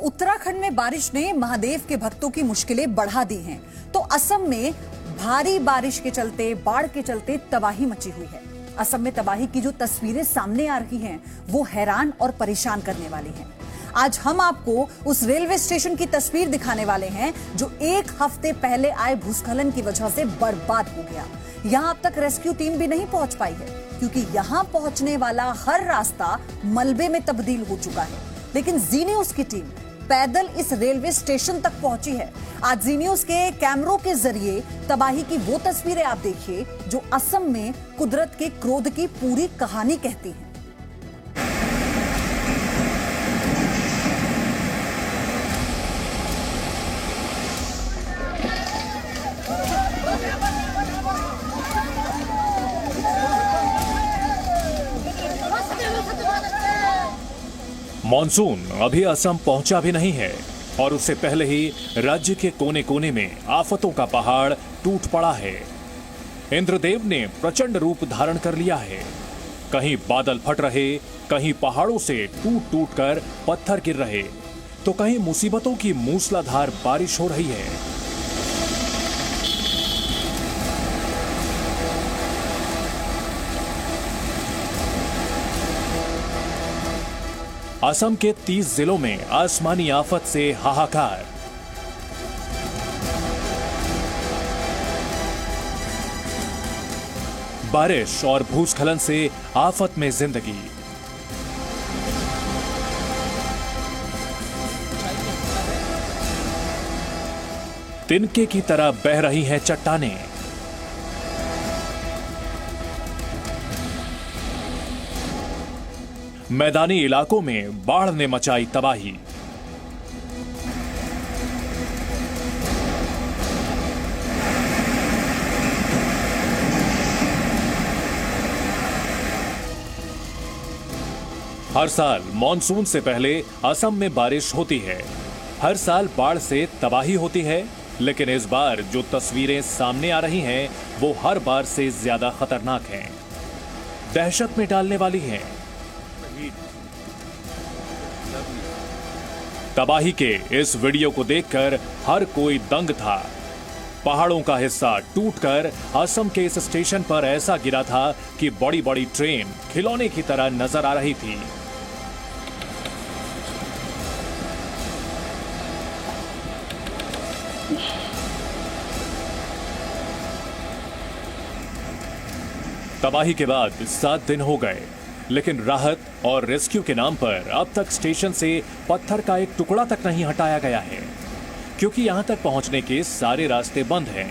उत्तराखंड में बारिश ने महादेव के भक्तों की मुश्किलें बढ़ा दी हैं, तो असम में भारी बारिश के चलते, बाढ़ के चलते तबाही मची हुई है। असम में तबाही की जो तस्वीरें सामने आ रही हैं, वो हैरान और परेशान करने वाली हैं। आज हम आपको उस रेलवे स्टेशन की तस्वीर दिखाने वाले हैं जो एक हफ्ते पहले आए भूस्खलन की वजह से बर्बाद हो गया। यहां अब तक रेस्क्यू टीम भी नहीं पहुंच पाई है, क्योंकि यहां पहुंचने वाला हर रास्ता मलबे में तब्दील हो चुका है। लेकिन जी न्यूज की टीम पैदल इस रेलवे स्टेशन तक पहुंची है। आज जी न्यूज के कैमरों के जरिए तबाही की वो तस्वीरें आप देखिए जो असम में कुदरत के क्रोध की पूरी कहानी कहती हैं। मॉनसून अभी असम पहुंचा भी नहीं है और उससे पहले ही राज्य के कोने कोने में आफतों का पहाड़ टूट पड़ा है। इंद्रदेव ने प्रचंड रूप धारण कर लिया है। कहीं बादल फट रहे, कहीं पहाड़ों से टूट टूट कर पत्थर गिर रहे, तो कहीं मुसीबतों की मूसलाधार बारिश हो रही है। असम के 30 जिलों में आसमानी आफत से हाहाकार। बारिश और भूस्खलन से आफत में जिंदगी। तिनके की तरह बह रही हैं चट्टानें। मैदानी इलाकों में बाढ़ ने मचाई तबाही। हर साल मॉनसून से पहले असम में बारिश होती है, हर साल बाढ़ से तबाही होती है, लेकिन इस बार जो तस्वीरें सामने आ रही हैं वो हर बार से ज्यादा खतरनाक हैं, दहशत में डालने वाली हैं। तबाही के इस वीडियो को देखकर हर कोई दंग था। पहाड़ों का हिस्सा टूटकर असम के इस स्टेशन पर ऐसा गिरा था कि बड़ी बड़ी ट्रेन खिलौने की तरह नजर आ रही थी। तबाही के बाद 7 दिन हो गए, लेकिन राहत और रेस्क्यू के नाम पर अब तक स्टेशन से पत्थर का एक टुकड़ा तक नहीं हटाया गया है, क्योंकि यहां तक पहुंचने के सारे रास्ते बंद हैं।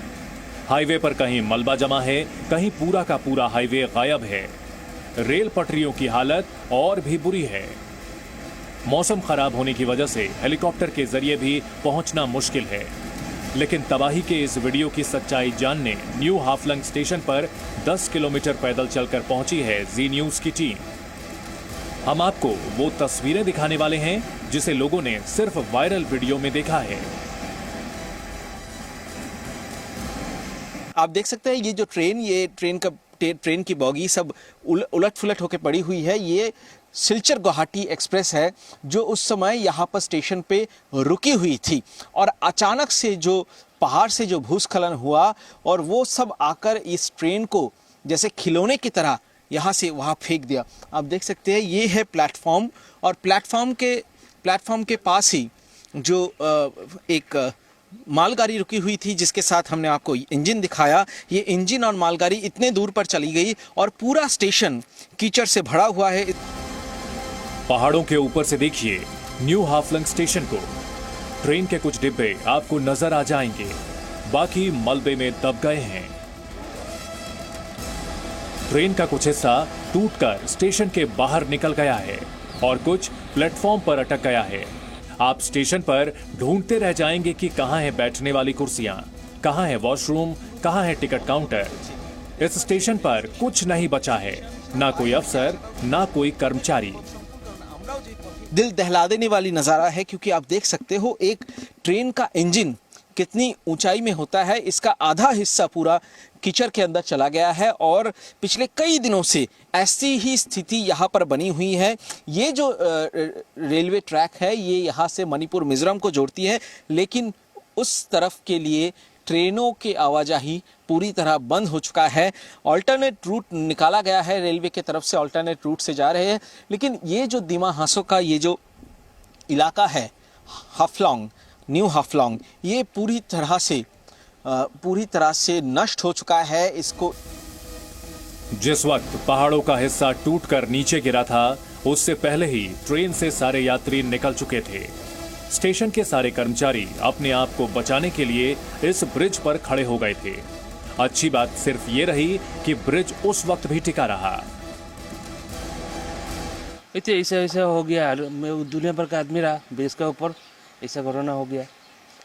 हाईवे पर कहीं मलबा जमा है, कहीं पूरा का पूरा हाईवे गायब है। रेल पटरियों की हालत और भी बुरी है। मौसम खराब होने की वजह से हेलीकॉप्टर के जरिए भी पहुंचना मुश्किल है। लेकिन तबाही के इस वीडियो की सच्चाई जानने न्यू हाफलंग स्टेशन पर 10 किलोमीटर पैदल चलकर पहुंची है जी न्यूज की टीम। हम आपको वो तस्वीरें दिखाने वाले हैं जिसे लोगों ने सिर्फ वायरल वीडियो में देखा है। आप देख सकते हैं ये जो ट्रेन की बॉगी सब उलट फुलट होकर पड़ी हुई है। ये सिलचर गुवाहाटी एक्सप्रेस है जो उस समय यहाँ पर स्टेशन पे रुकी हुई थी और अचानक से जो पहाड़ से जो भूस्खलन हुआ और वो सब आकर इस ट्रेन को जैसे खिलौने की तरह यहाँ से वहाँ फेंक दिया। आप देख सकते हैं ये है प्लेटफॉर्म और प्लेटफॉर्म के पास ही जो एक मालगाड़ी रुकी हुई थी जिसके साथ हमने आपको इंजन दिखाया। ये इंजन और मालगाड़ी इतने दूर पर चली गई और पूरा स्टेशन कीचड़ से भरा हुआ है। पहाड़ों के ऊपर से देखिए न्यू हाफलंग स्टेशन को। ट्रेन के कुछ डिब्बे आपको नजर आ जाएंगे, बाकी मलबे में दब गए हैं। ट्रेन का कुछ हिस्सा टूटकर स्टेशन के बाहर निकल गया है और कुछ प्लेटफॉर्म पर अटक गया है। आप स्टेशन पर ढूंढते रह जाएंगे कि कहां है बैठने वाली कुर्सियां, कहां है वॉशरूम, कहां है टिकट काउंटर। इस स्टेशन पर कुछ नहीं बचा है, ना कोई अफसर, ना कोई कर्मचारी। दिल दहला देने वाली नजारा है क्योंकि आप देख सकते हो एक ट्रेन का इंजन कितनी ऊंचाई में होता है, इसका आधा हिस्सा पूरा कीचड़ के अंदर चला गया है और पिछले कई दिनों से ऐसी ही स्थिति यहाँ पर बनी हुई है। ये जो रेलवे ट्रैक है ये यहाँ से मणिपुर मिजोरम को जोड़ती है, लेकिन उस तरफ के लिए ट्रेनों की आवाजाही पूरी तरह बंद हो चुका है। ऑल्टरनेट रूट निकाला गया है, रेलवे की तरफ से ऑल्टरनेट रूट से जा रहे हैं, लेकिन ये जो दिमा हासो का ये जो इलाका है हाफलोंग, न्यू हाफलोंग, ये पूरी तरह से नष्ट हो चुका है। इसको जिस वक्त पहाड़ों का हिस्सा टूटकर नीचे गिरा था उससे पहले ही ट्रेन से सारे यात्री निकल चुके थे। स्टेशन के सारे कर्मचारी अपने आप को बचाने के लिए इस ब्रिज पर खड़े हो गए थे। अच्छी बात सिर्फ ये रही कि ब्रिज उस वक्त भी टिका रहा। ऐसा हो गया, मैं दुनिया भर का आदमी रहा ब्रिज के ऊपर, ऐसा कोरोना हो गया।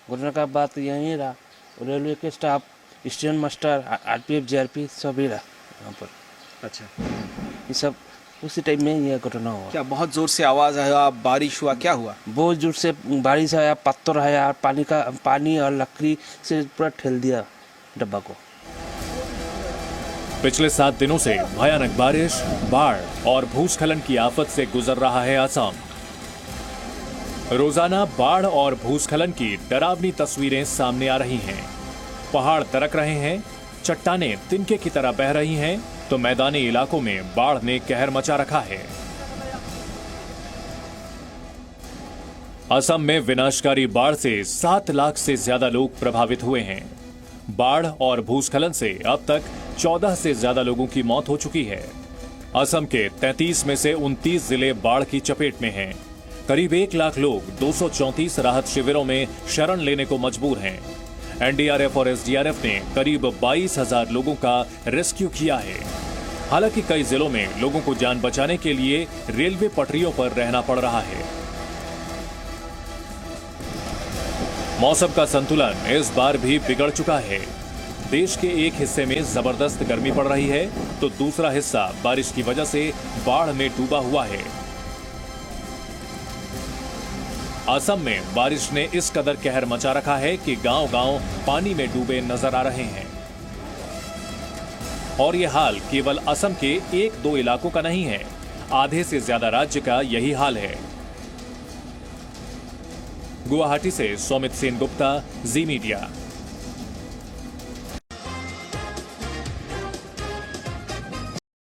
कोरोना का बात यहीं रहा, रेलवे के staff, station master, RPF, GRP सभी रहा यहाँ पर। अच्छा, ये सब उसी टाइम में यह घटना हुआ। क्या बहुत जोर से आवाज आया, बारिश हुआ, क्या हुआ? बहुत जोर से बारिश आया, पत्थर आया, पानी और लकड़ी से पूरा ठेल दिया डब्बा को। पिछले 7 दिनों से भयानक बारिश, बाढ़ और भूस्खलन की आफत से गुजर रहा है असम। रोजाना बाढ़ और भूस्खलन की डरावनी तस्वीरें सामने आ रही हैं। पहाड़ दरक रहे हैं, चट्टानें तिनके की तरह बह रही हैं, तो मैदानी इलाकों में बाढ़ ने कहर मचा रखा है। असम में विनाशकारी बाढ़ से 7 लाख से ज्यादा लोग प्रभावित हुए हैं। बाढ़ और भूस्खलन से अब तक 14 से ज्यादा लोगों की मौत हो चुकी है। असम के 33 में से 29 जिले बाढ़ की चपेट में हैं। करीब 1 लाख लोग 234 राहत शिविरों में शरण लेने को मजबूर हैं। एनडीआरएफ और एसडीआरएफ ने करीब 22,000 लोगों का रेस्क्यू किया है। हालांकि कई जिलों में लोगों को जान बचाने के लिए रेलवे पटरियों पर रहना पड़ रहा है। मौसम का संतुलन इस बार भी बिगड़ चुका है। देश के एक हिस्से में जबरदस्त गर्मी पड़ रही है, तो दूसरा हिस्सा बारिश की वजह से बाढ़ में डूबा हुआ है। असम में बारिश ने इस कदर कहर मचा रखा है कि गांव-गांव पानी में डूबे नजर आ रहे हैं। और यह हाल केवल असम के 1-2 इलाकों का नहीं है, आधे से ज्यादा राज्य का यही हाल है। गुवाहाटी से सौमित सेन गुप्ता, जी मीडिया।